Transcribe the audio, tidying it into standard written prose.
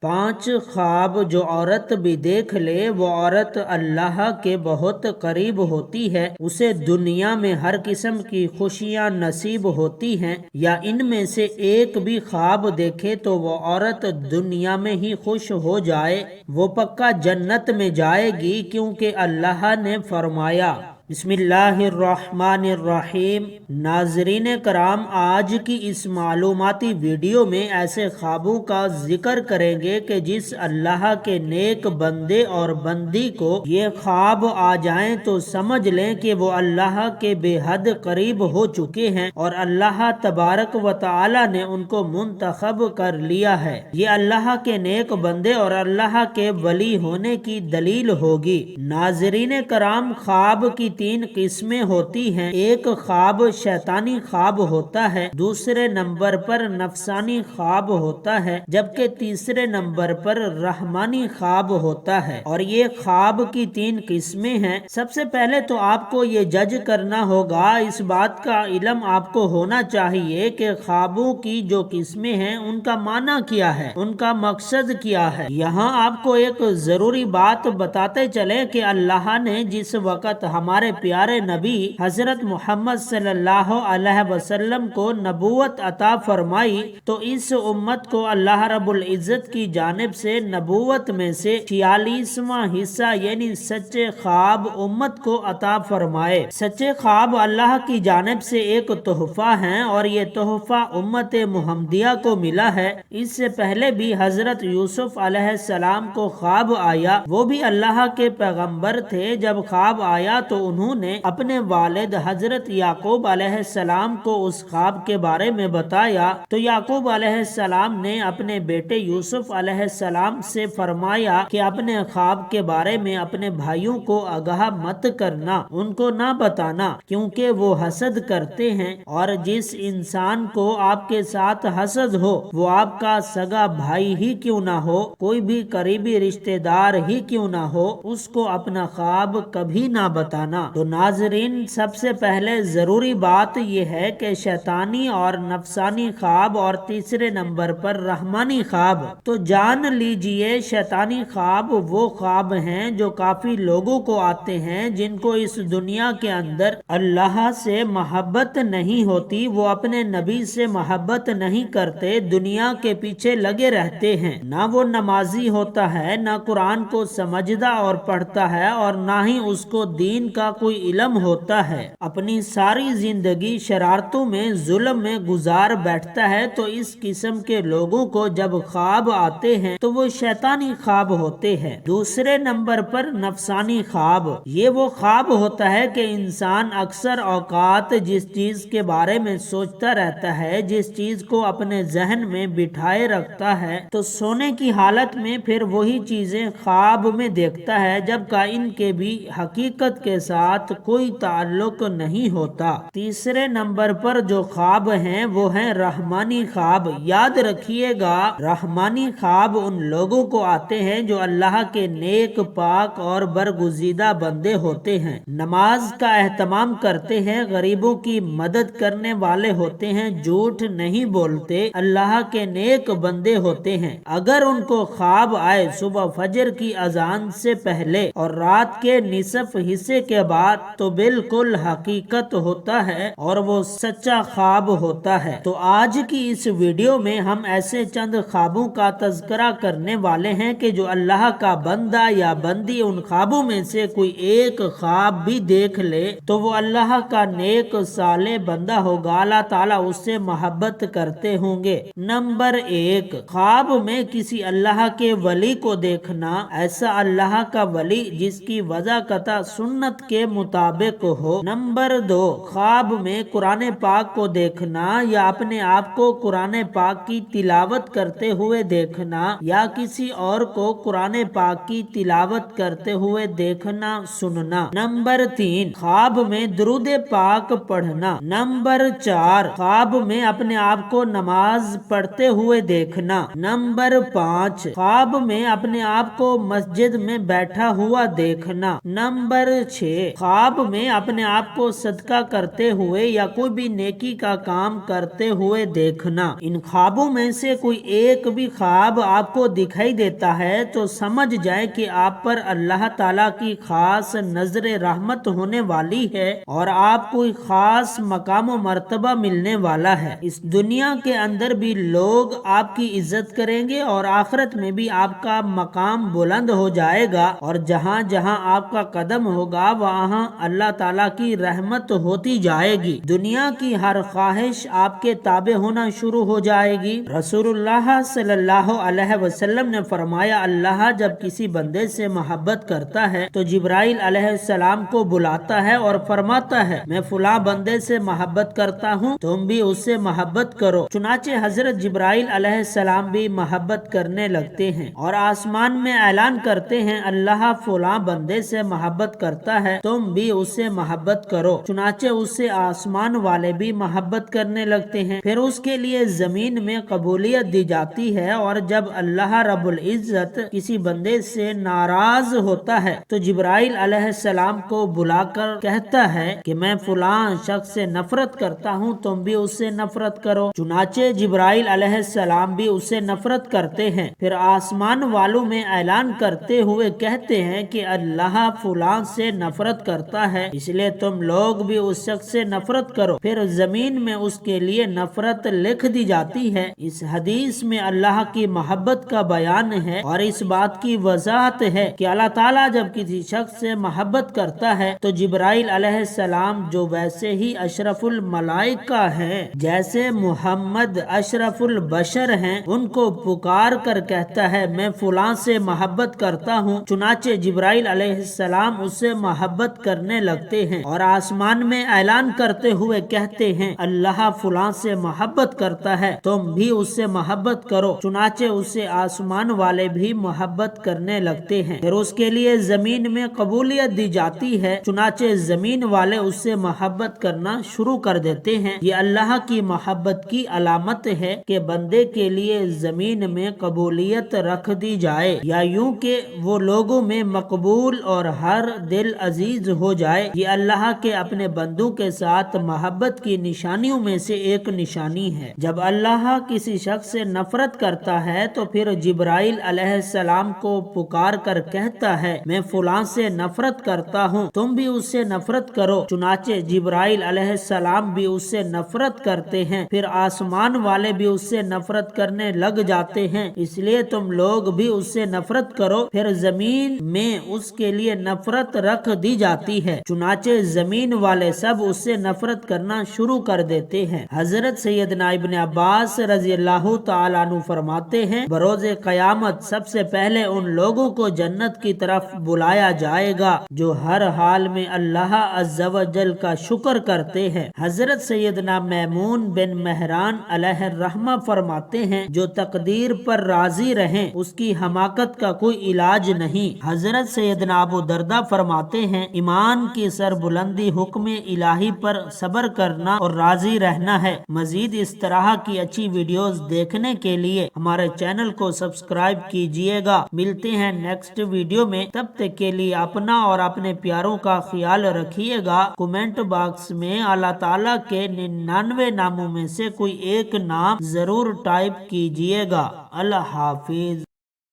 5 خواب جو عورت بھی دیکھ لے وہ عورت اللہ کے بہت قریب ہوتی ہے، اسے دنیا میں ہر قسم کی خوشیاں نصیب ہوتی ہیں، یا ان میں سے ایک بھی خواب دیکھے تو وہ عورت دنیا میں ہی خوش ہو جائے، وہ پکا جنت میں جائے گی، کیونکہ اللہ نے فرمایا بسم اللہ الرحمن الرحیم۔ ناظرین کرام، آج کی اس معلوماتی ویڈیو میں ایسے خوابوں کا ذکر کریں گے کہ جس اللہ کے نیک بندے اور بندی کو یہ خواب آ جائیں تو سمجھ لیں کہ وہ اللہ کے بے حد قریب ہو چکے ہیں اور اللہ تبارک و تعالی نے ان کو منتخب کر لیا ہے۔ یہ اللہ کے نیک بندے اور اللہ کے ولی ہونے کی دلیل ہوگی۔ ناظرین کرام، خواب کی 3 قسمیں ہوتی ہیں۔ ایک خواب شیطانی خواب ہوتا ہے، دوسرے نمبر پر نفسانی خواب ہوتا ہے، جبکہ تیسرے نمبر پر رحمانی خواب ہوتا ہے، اور یہ خواب کی 3 قسمیں ہیں۔ سب سے پہلے تو آپ کو یہ جج کرنا ہوگا، اس بات کا علم آپ کو ہونا چاہیے کہ خوابوں کی جو قسمیں ہیں ان کا معنی کیا ہے، ان کا مقصد کیا ہے۔ یہاں آپ کو ایک ضروری بات بتاتے چلیں کہ اللہ نے جس وقت ہمارے پیارے نبی حضرت محمد صلی اللہ علیہ وسلم کو نبوت عطا فرمائی تو اس امت کو اللہ رب العزت کی جانب سے نبوت میں سے 46واں حصہ یعنی سچے خواب امت کو عطا فرمائے۔ سچے خواب اللہ کی جانب سے ایک تحفہ ہیں اور یہ تحفہ امت محمدیہ کو ملا ہے۔ اس سے پہلے بھی حضرت یوسف علیہ السلام کو خواب آیا، وہ بھی اللہ کے پیغمبر تھے۔ جب خواب آیا تو انہوں نے اپنے والد حضرت یعقوب علیہ السلام کو اس خواب کے بارے میں بتایا تو یعقوب علیہ السلام نے اپنے بیٹے یوسف علیہ السلام سے فرمایا کہ اپنے خواب کے بارے میں اپنے بھائیوں کو آگاہ مت کرنا، ان کو نہ بتانا، کیونکہ وہ حسد کرتے ہیں، اور جس انسان کو آپ کے ساتھ حسد ہو وہ آپ کا سگا بھائی ہی کیوں نہ ہو، کوئی بھی قریبی رشتہ دار ہی کیوں نہ ہو، اس کو اپنا خواب کبھی نہ بتانا۔ تو ناظرین، سب سے پہلے ضروری بات یہ ہے کہ شیطانی اور نفسانی خواب اور تیسرے نمبر پر رحمانی خواب۔ تو جان لیجئے، شیطانی خواب وہ خواب ہیں جو کافی لوگوں کو آتے ہیں جن کو اس دنیا کے اندر اللہ سے محبت نہیں ہوتی، وہ اپنے نبی سے محبت نہیں کرتے، دنیا کے پیچھے لگے رہتے ہیں، نہ وہ نمازی ہوتا ہے، نہ قرآن کو سمجھتا اور پڑھتا ہے، اور نہ ہی اس کو دین کا کوئی علم ہوتا ہے، اپنی ساری زندگی شرارتوں میں ظلم میں گزار بیٹھتا ہے۔ تو اس قسم کے لوگوں کو جب خواب آتے ہیں تو وہ شیطانی خواب ہوتے ہیں۔ دوسرے نمبر پر نفسانی خواب، یہ وہ خواب ہوتا ہے کہ انسان اکثر اوقات جس چیز کے بارے میں سوچتا رہتا ہے، جس چیز کو اپنے ذہن میں بٹھائے رکھتا ہے، تو سونے کی حالت میں پھر وہی چیزیں خواب میں دیکھتا ہے، جبکہ ان کے بھی حقیقت کے ساتھ کوئی تعلق نہیں ہوتا۔ تیسرے نمبر پر جو خواب ہیں وہ ہیں رحمانی خواب۔ یاد رکھیے گا، رحمانی خواب ان لوگوں کو آتے ہیں جو اللہ کے نیک، پاک اور برگزیدہ بندے ہوتے ہیں، نماز کا اہتمام کرتے ہیں، غریبوں کی مدد کرنے والے ہوتے ہیں، جھوٹ نہیں بولتے، اللہ کے نیک بندے ہوتے ہیں۔ اگر ان کو خواب آئے صبح فجر کی اذان سے پہلے اور رات کے نصف حصے کے بعد تو بالکل حقیقت ہوتا ہے اور وہ سچا خواب ہوتا ہے۔ تو آج کی اس ویڈیو میں ہم ایسے چند خوابوں کا تذکرہ کرنے والے ہیں کہ جو اللہ کا بندہ یا بندی ان خوابوں میں سے کوئی ایک خواب بھی دیکھ لے تو وہ اللہ کا نیک صالح بندہ ہوگا، اللہ تعالیٰ اس سے محبت کرتے ہوں گے۔ نمبر 1، خواب میں کسی اللہ کے ولی کو دیکھنا، ایسا اللہ کا ولی جس کی وضاحت سنت کے مطابق ہو۔ نمبر 2، خواب میں قرآن پاک کو دیکھنا یا اپنے آپ کو قرآن پاک کی تلاوت کرتے ہوئے دیکھنا یا کسی اور کو قرآن پاک کی تلاوت کرتے ہوئے دیکھنا سننا۔ نمبر 3، خواب میں درود پاک پڑھنا۔ نمبر 4، خواب میں اپنے آپ کو نماز پڑھتے ہوئے دیکھنا۔ نمبر 5، خواب میں اپنے آپ کو مسجد میں بیٹھا ہوا دیکھنا۔ نمبر 6، خواب میں اپنے آپ کو صدقہ کرتے ہوئے یا کوئی بھی نیکی کا کام کرتے ہوئے دیکھنا۔ ان خوابوں میں سے کوئی ایک بھی خواب آپ کو دکھائی دیتا ہے تو سمجھ جائیں کہ آپ پر اللہ تعالیٰ کی خاص نظر رحمت ہونے والی ہے اور آپ کو خاص مقام و مرتبہ ملنے والا ہے۔ اس دنیا کے اندر بھی لوگ آپ کی عزت کریں گے اور آخرت میں بھی آپ کا مقام بلند ہو جائے گا، اور جہاں جہاں آپ کا قدم ہوگا وہاں اللہ تعالیٰ کی رحمت ہوتی جائے گی۔ دنیا کی ہر خواہش آپ کے تابع ہونا شروع ہو جائے گی۔ رسول اللہ صلی اللہ علیہ وسلم نے فرمایا، اللہ جب کسی بندے سے محبت کرتا ہے تو جبرائیل علیہ السلام کو بلاتا ہے اور فرماتا ہے، میں فلاں بندے سے محبت کرتا ہوں، تم بھی اس سے محبت کرو۔ چنانچہ حضرت جبرائیل علیہ السلام بھی محبت کرنے لگتے ہیں اور آسمان میں اعلان کرتے ہیں، اللہ فلاں بندے سے محبت کرتا ہے، تم بھی اس سے محبت کرو۔ چنانچہ اس سے آسمان والے بھی محبت کرنے لگتے ہیں، پھر اس کے لیے زمین میں قبولیت دی جاتی ہے، اور جب اللہ رب العزت کسی بندے سے ناراض ہوتا ہے تو جبرائیل علیہ السلام کو بلا کر کہتا ہے کہ میں فلاں شخص سے نفرت کرتا ہوں، تم بھی اس سے نفرت کرو۔ چنانچہ جبرائیل علیہ السلام بھی اس سے نفرت کرتے ہیں، پھر آسمان والوں میں اعلان کرتے ہوئے کہتے ہیں کہ اللہ فلاں سے نفرت کرتا ہے، اس لیے تم لوگ بھی اس شخص سے نفرت کرو۔ پھر زمین میں اس کے لیے نفرت لکھ دی جاتی ہے۔ اس حدیث میں اللہ کی محبت کا بیان ہے اور اس بات کی وضاحت ہے کہ اللہ تعالیٰ جب کسی شخص سے محبت کرتا ہے تو جبرائیل علیہ السلام جو ویسے ہی اشرف الملائکہ ہیں، جیسے محمد اشرف البشر ہیں، ان کو پکار کر کہتا ہے میں فلاں سے محبت کرتا ہوں۔ چنانچہ جبرائیل علیہ السلام اس سے محبت کرنے لگتے ہیں اور آسمان میں اعلان کرتے ہوئے کہتے ہیں، اللہ فلاں سے محبت کرتا ہے، تم بھی اس سے محبت کرو۔ چنانچہ اس سے آسمان والے بھی محبت کرنے لگتے ہیں، پھر اس کے لیے زمین میں قبولیت دی جاتی ہے۔ چنانچہ زمین والے اس سے محبت کرنا شروع کر دیتے ہیں۔ یہ اللہ کی محبت کی علامت ہے کہ بندے کے لیے زمین میں قبولیت رکھ دی جائے، یا یوں کہ وہ لوگوں میں مقبول اور ہر دل عزیز ہو جائے۔ یہ اللہ کے اپنے بندوں کے ساتھ محبت کی نشانیوں میں سے ایک نشانی ہے۔ جب اللہ کسی شخص سے نفرت کرتا ہے تو پھر جبرائیل علیہ السلام کو پکار کر کہتا ہے میں فلاں سے نفرت کرتا ہوں، تم بھی اس سے نفرت کرو۔ چنانچہ جبرائیل علیہ السلام بھی اس سے نفرت کرتے ہیں، پھر آسمان والے بھی اس سے نفرت کرنے لگ جاتے ہیں، اس لیے تم لوگ بھی اس سے نفرت کرو۔ پھر زمین میں اس کے لیے نفرت رکھ دی جاتی ہے، چنانچہ زمین والے سب اس سے نفرت کرنا شروع کر دیتے ہیں۔ حضرت سیدنا ابن عباس رضی اللہ تعالیٰ عنہ فرماتے ہیں، بروز قیامت سب سے پہلے ان لوگوں کو جنت کی طرف بلایا جائے گا جو ہر حال میں اللہ عز و جل کا شکر کرتے ہیں۔ حضرت سیدنا میمون بن مہران علیہ الرحمہ فرماتے ہیں، جو تقدیر پر راضی رہیں اس کی حماقت کا کوئی علاج نہیں۔ حضرت سیدنا ابو دردہ فرماتے ہیں، ایمان کی سربلندی حکم الہی پر صبر کرنا اور راضی رہنا ہے۔ مزید اس طرح کی اچھی ویڈیوز دیکھنے کے لیے ہمارے چینل کو سبسکرائب کیجئے گا۔ ملتے ہیں نیکسٹ ویڈیو میں، تب تک کے لیے اپنا اور اپنے پیاروں کا خیال رکھیے گا۔ کومنٹ باکس میں اللہ تعالیٰ کے 99 ناموں میں سے کوئی ایک نام ضرور ٹائپ کیجئے گا۔ اللہ حافظ۔